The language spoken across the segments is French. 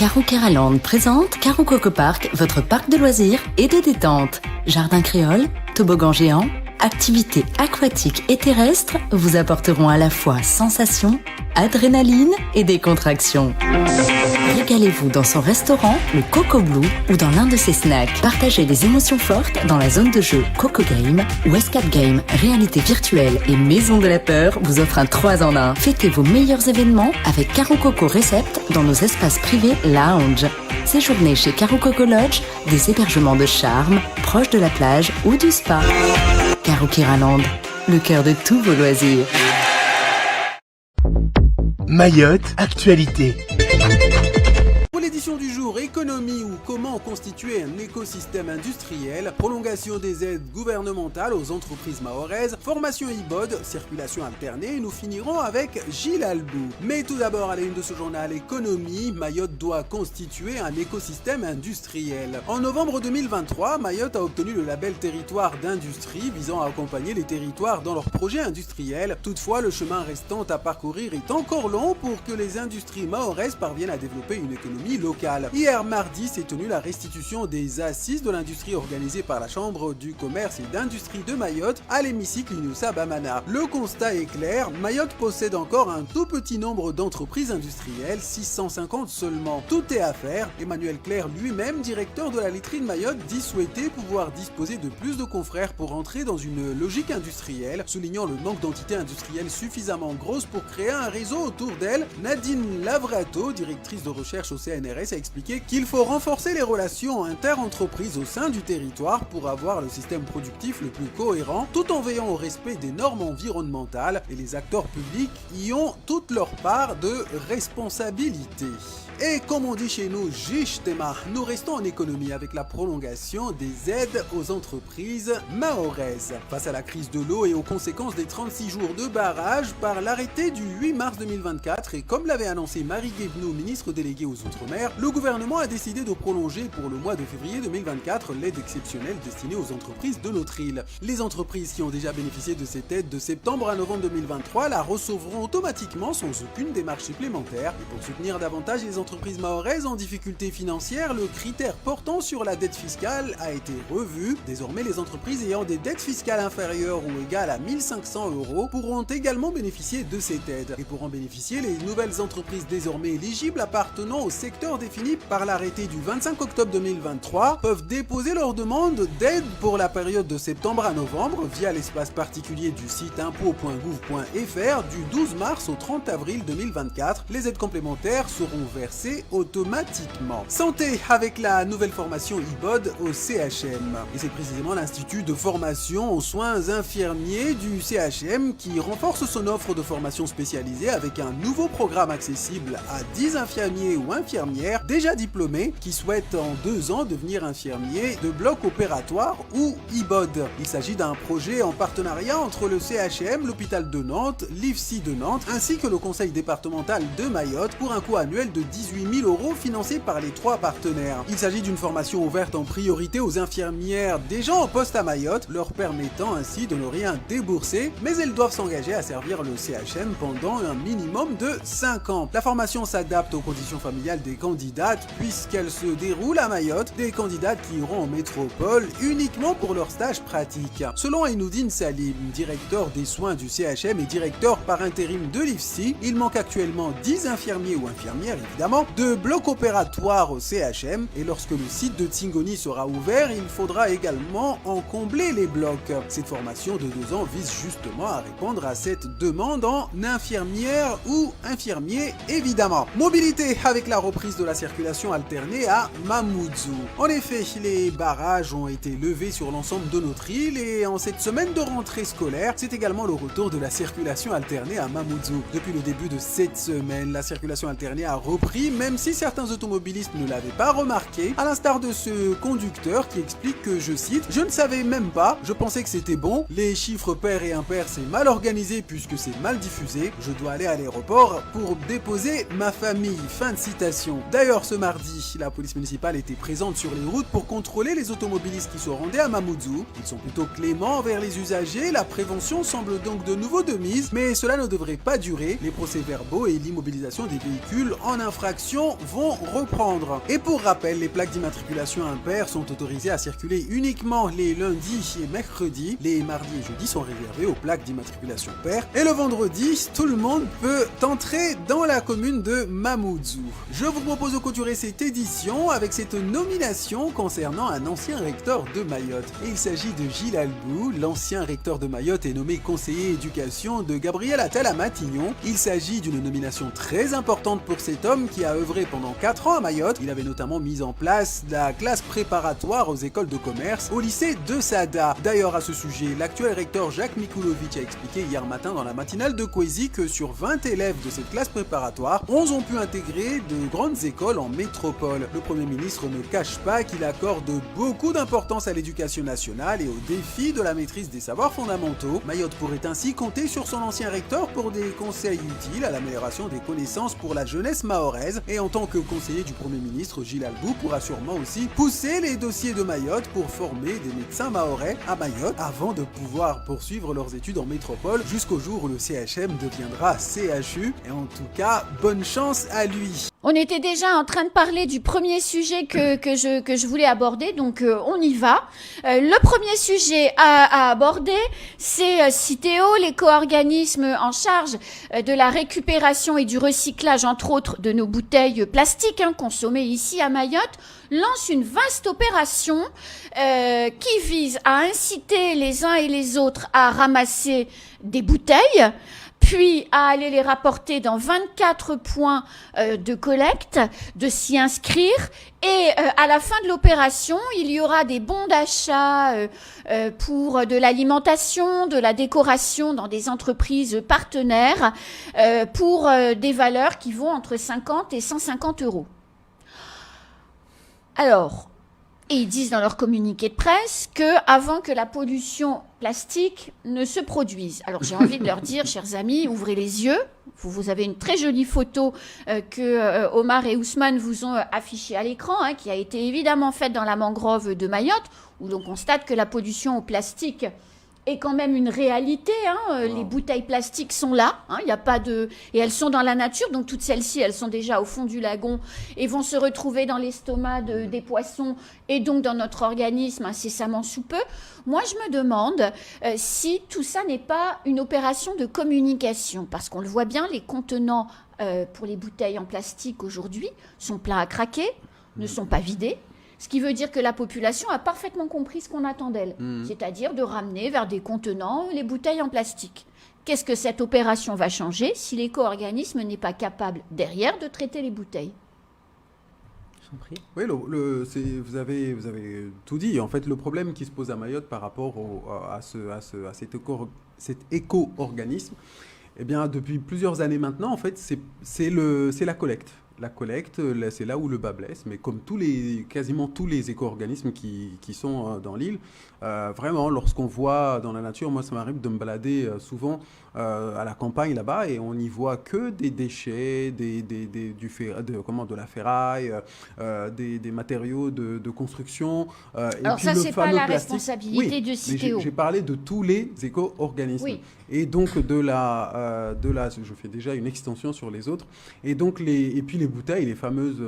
Karaland présente Karo Coco Park, votre parc de loisirs et de détente. Jardin créole, toboggan géant, activités aquatiques et terrestres vous apporteront à la fois sensations, adrénaline et décontraction. Régalez-vous dans son restaurant, le Coco Blue, ou dans l'un de ses snacks. Partagez des émotions fortes dans la zone de jeu Coco Game, où Escape Game, réalité virtuelle et maison de la peur vous offre un 3 en 1. Fêtez vos meilleurs événements avec Karo Coco Recept dans nos espaces privés lounge. Séjournez chez Karo Coco Lodge, des hébergements de charme, proches de la plage ou du spa. Karaland, le cœur de tous vos loisirs. Mayotte, actualité. Pour l'édition du jour, économie ou comment constituer un écosystème industriel, prolongation des aides gouvernementales aux entreprises mahoraises, formation IBOD, circulation alternée, et nous finirons avec Gilles Albou. Mais tout d'abord, à la une de ce journal économie, Mayotte doit constituer un écosystème industriel. En novembre 2023, Mayotte a obtenu le label territoire d'industrie visant à accompagner les territoires dans leurs projets industriels. Toutefois, le chemin restant à parcourir est encore long pour que les industries mahoraises parviennent à développer une économie locale. Hier mardi s'est tenue la restitution des assises de l'industrie organisée par la Chambre du commerce et d'industrie de Mayotte à l'hémicycle Inoussa Bamana. Le constat est clair, Mayotte possède encore un tout petit nombre d'entreprises industrielles, 650 seulement. Tout est à faire. Emmanuel Clerc lui-même, directeur de la laiterie de Mayotte, dit souhaiter pouvoir disposer de plus de confrères pour entrer dans une logique industrielle, soulignant le manque d'entités industrielles suffisamment grosses pour créer un réseau autour d'elle. Nadine Lavrato, directrice de recherche au CNRS, a expliqué qu'il faut renforcer les relations inter-entreprises au sein du territoire pour avoir le système productif le plus cohérent, tout en veillant au respect des normes environnementales, et les acteurs publics y ont toute leur part de responsabilité. Et comme on dit chez nous, Jishtema, nous restons en économie avec la prolongation des aides aux entreprises mahoraises. Face à la crise de l'eau et aux conséquences des 36 jours de barrage, par l'arrêté du 8 mars 2024, et comme l'avait annoncé Marie Guévenoux, ministre déléguée aux Outre-mer, le gouvernement a décidé de prolonger pour le mois de février 2024 l'aide exceptionnelle destinée aux entreprises de notre île. Les entreprises qui ont déjà bénéficié de cette aide de septembre à novembre 2023 la recevront automatiquement sans aucune démarche supplémentaire. Et pour soutenir davantage les entreprises mahoraises en difficulté financière, le critère portant sur la dette fiscale a été revu. Désormais, les entreprises ayant des dettes fiscales inférieures ou égales à 1 500 € pourront également bénéficier de cette aide. Et pour en bénéficier, les nouvelles entreprises désormais éligibles appartenant au secteur défini par l'arrêté du 25 octobre 2023 peuvent déposer leur demande d'aide pour la période de septembre à novembre via l'espace particulier du site impôts.gouv.fr du 12 mars au 30 avril 2024. Les aides complémentaires seront versées automatiquement. Santé avec la nouvelle formation IBOD au CHM. Et c'est précisément l'Institut de formation aux soins infirmiers du CHM qui renforce son offre de formation spécialisée avec un nouveau programme accessible à 10 infirmiers ou infirmières déjà diplômés qui souhaitent en 2 ans devenir infirmiers de bloc opératoire ou IBOD. Il s'agit d'un projet en partenariat entre le CHM, l'hôpital de Nantes, l'IFSI de Nantes ainsi que le conseil départemental de Mayotte pour un coût annuel de 18 000 € financé par les 3 partenaires. Il s'agit d'une formation ouverte en priorité aux infirmières déjà en poste à Mayotte, leur permettant ainsi de ne rien débourser, mais elles doivent s'engager à servir le CHM pendant un minimum de 5 ans. La formation s'adapte aux conditions familiales des candidates puisqu'elle se déroule à Mayotte, des candidates qui iront en métropole uniquement pour leur stage pratique. Selon Ainoudine Salim, directeur des soins du CHM et directeur par intérim de l'IFSI, il manque actuellement 10 infirmiers ou infirmières évidemment, de blocs opératoires au CHM et lorsque le site de Tsingoni sera ouvert, il faudra également en combler les blocs. Cette formation de 2 ans vise justement à répondre à cette demande en infirmière ou infirmier évidemment. Mobilité avec la reprise de la circulation alternée à Mamoudzou. En effet, les barrages ont été levés sur l'ensemble de notre île et en cette semaine de rentrée scolaire, c'est également le retour de la circulation alternée à Mamoudzou. Depuis le début de cette semaine, la circulation alternée a repris, même si certains automobilistes ne l'avaient pas remarqué, à l'instar de ce conducteur qui explique que, je cite, « Je ne savais même pas, je pensais que c'était bon, les chiffres pairs et impairs c'est mal organisé puisque c'est mal diffusé, je dois aller à l'aéroport pour déposer ma famille. » Fin de citation. D'ailleurs, ce mardi, la police municipale était présente sur les routes pour contrôler les automobilistes qui se rendaient à Mamoudzou. Ils sont plutôt cléments envers les usagers, la prévention semble donc de nouveau de mise, mais cela ne devrait pas durer. Les procès-verbaux et l'immobilisation des véhicules en infraction action vont reprendre. Et pour rappel, les plaques d'immatriculation impaires sont autorisées à circuler uniquement les lundis et mercredis. Les mardis et jeudis sont réservés aux plaques d'immatriculation paires. Et le vendredi, tout le monde peut entrer dans la commune de Mamoudzou. Je vous propose de clôturer cette édition avec cette nomination concernant un ancien recteur de Mayotte. Et il s'agit de Gilles Albou. L'ancien recteur de Mayotte est nommé conseiller éducation de Gabriel Attal à Matignon. Il s'agit d'une nomination très importante pour cet homme qui a œuvré pendant 4 ans à Mayotte. Il avait notamment mis en place la classe préparatoire aux écoles de commerce au lycée de Sada. D'ailleurs, à ce sujet, l'actuel recteur Jacques Mikulovic a expliqué hier matin dans la matinale de Kwezi que sur 20 élèves de cette classe préparatoire, 11 ont pu intégrer de grandes écoles en métropole. Le Premier ministre ne cache pas qu'il accorde beaucoup d'importance à l'éducation nationale et au défi de la maîtrise des savoirs fondamentaux. Mayotte pourrait ainsi compter sur son ancien recteur pour des conseils utiles à l'amélioration des connaissances pour la jeunesse mahoraise. Et en tant que conseiller du Premier ministre, Gilles Albou pourra sûrement aussi pousser les dossiers de Mayotte pour former des médecins mahorais à Mayotte avant de pouvoir poursuivre leurs études en métropole jusqu'au jour où le CHM deviendra CHU. Et en tout cas, bonne chance à lui. On était déjà en train de parler du premier sujet que je voulais aborder, donc on y va. Le premier sujet à aborder, c'est Citeo, l'éco-organisme en charge de la récupération et du recyclage, entre autres, de nos bouteilles plastiques consommées ici à Mayotte, lance une vaste opération qui vise à inciter les uns et les autres à ramasser des bouteilles, puis à aller les rapporter dans 24 points de collecte, de s'y inscrire. Et à la fin de l'opération, il y aura des bons d'achat pour de l'alimentation, de la décoration dans des entreprises partenaires pour des valeurs qui vont entre 50 et 150 euros. Alors, et ils disent dans leur communiqué de presse qu'avant que la pollution plastique ne se produise. Alors j'ai envie de leur dire, chers amis, ouvrez les yeux. Vous avez une très jolie photo que Omar et Ousmane vous ont affichée à l'écran, qui a été évidemment faite dans la mangrove de Mayotte, où l'on constate que la pollution au plastique est quand même une réalité. Wow. Les bouteilles plastiques sont là, y a pas de... et elles sont dans la nature, donc toutes celles-ci, elles sont déjà au fond du lagon et vont se retrouver dans l'estomac des poissons et donc dans notre organisme incessamment sous peu. Moi, je me demande si tout ça n'est pas une opération de communication, parce qu'on le voit bien, les contenants pour les bouteilles en plastique aujourd'hui sont pleins à craquer, ne sont pas vidés. Ce qui veut dire que la population a parfaitement compris ce qu'on attend d'elle, c'est-à-dire de ramener vers des contenants les bouteilles en plastique. Qu'est-ce que cette opération va changer si l'éco-organisme n'est pas capable, derrière, de traiter les bouteilles ? Oui, vous avez tout dit. En fait, le problème qui se pose à Mayotte par rapport à cet éco-organisme, eh bien, depuis plusieurs années maintenant, en fait, c'est la collecte. La collecte, c'est là où le bas blesse, mais comme quasiment tous les éco-organismes qui sont dans l'île, vraiment, lorsqu'on voit dans la nature, moi ça m'arrive de me balader souvent à la campagne là-bas et on n'y voit que des déchets, de la ferraille, des matériaux de construction. Alors ça, c'est pas la responsabilité de Citeo. J'ai parlé de tous les éco-organismes. Oui. Et donc je fais déjà une extension sur les autres. Et donc puis les bouteilles, les fameuses,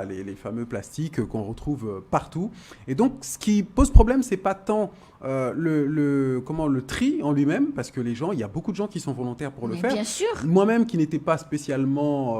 les fameux plastiques qu'on retrouve partout. Et donc, ce qui pose problème, c'est pas tant le tri en lui-même, parce que il y a beaucoup de gens qui sont volontaires pour le faire. Bien sûr. Moi-même, qui n'étais pas spécialement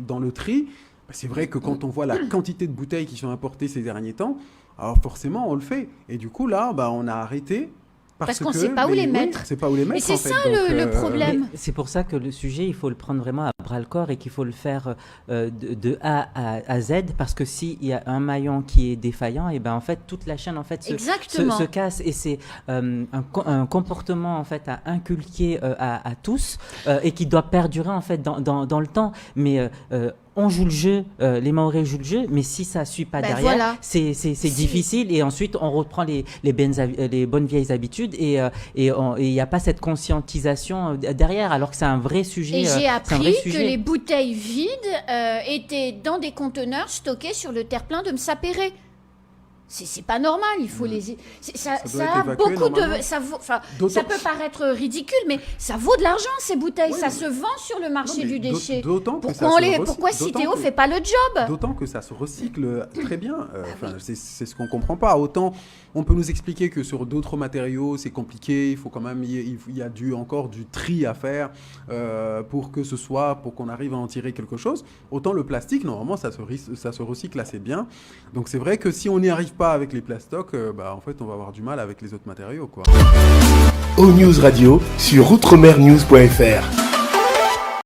dans le tri, c'est vrai que quand on voit la quantité de bouteilles qui sont importées ces derniers temps, alors forcément, on le fait. Et du coup, là, on a arrêté. Parce qu'on ne sait pas où les mettre. C'est pas où les mettre. Et c'est ça le problème. C'est pour ça que le sujet, il faut le prendre vraiment à bras-le-corps et qu'il faut le faire de A à Z, parce que s'il y a un maillon qui est défaillant, et ben en fait toute la chaîne en fait se casse, et c'est un comportement en fait à inculquer à tous et qui doit perdurer en fait dans le temps. Mais on joue le jeu, les Mahorais jouent le jeu, mais si ça ne suit pas derrière, voilà. c'est difficile, et ensuite on reprend les bonnes vieilles habitudes, et il n'y a pas cette conscientisation derrière, alors que c'est un vrai sujet. Et j'ai appris que les bouteilles vides étaient dans des conteneurs stockés sur le terre-plein de Msapéré. C'est pas normal, il faut ça a beaucoup de... Ça peut paraître ridicule, mais ça vaut de l'argent, ces bouteilles. Ça se vend sur le marché du déchet. Pourquoi Citeo fait pas le job? D'autant que ça se recycle très bien. C'est ce qu'on comprend pas. Autant on peut nous expliquer que sur d'autres matériaux, c'est compliqué. Il faut quand même... Il y a encore du tri à faire pour qu'on arrive à en tirer quelque chose. Autant le plastique, normalement, ça se recycle assez bien. Donc c'est vrai que si on n'y arrive pas avec les plastocs, en fait, on va avoir du mal avec les autres matériaux, quoi. O-News Radio sur outremernews.fr.